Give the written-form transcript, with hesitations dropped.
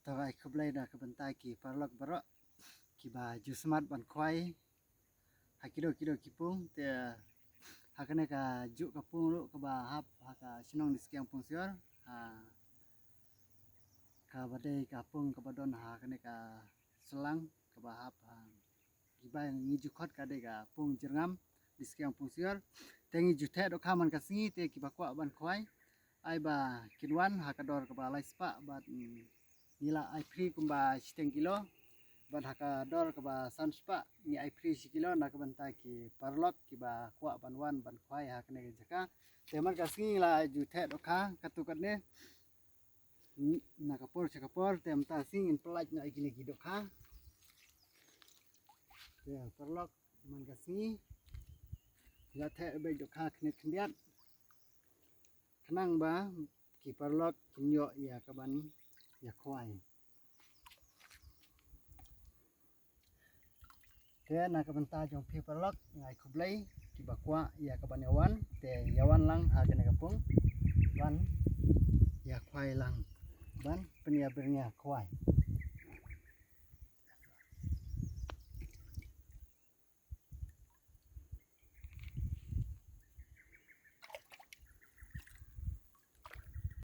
Tarai keblai na kebentai ki parlok barak ki ba ju smart ban khwai hakido kipung te hakane ka ju kapung lu ka ba hap haka sinong di sekiang pung sior ka badai kapung ka badon hakane ka selang ka ba hap gibai ngiju khot ka de ka pung jerngam di sekiang pung sior te ngiju the do khaman ka singi te ki ba kwa ban khwai ai ba kinwan hakador ka ba lai spa bat nila ai free kumba 10 kilo ban haka dor ka ba san spa ni ai free 10 kilo na ka bantai ki parlok ki ba kwa ban wan ban khwai hakane ka jaka te man ka singi la ju the do kha katukat ne na kapor chakapor te mta sing in pelaj na ikini ki do kha te parlok man ka singi la the be do kha khnet khniat khnang ba ki parlok kinyo ya ka ban ya khwai te na ka banta jong phi parlok ngai khublai ki bakwa ya ka ban yawan te yawan lang ha kene kapung ban ya khwai lang ban penia bernya khwai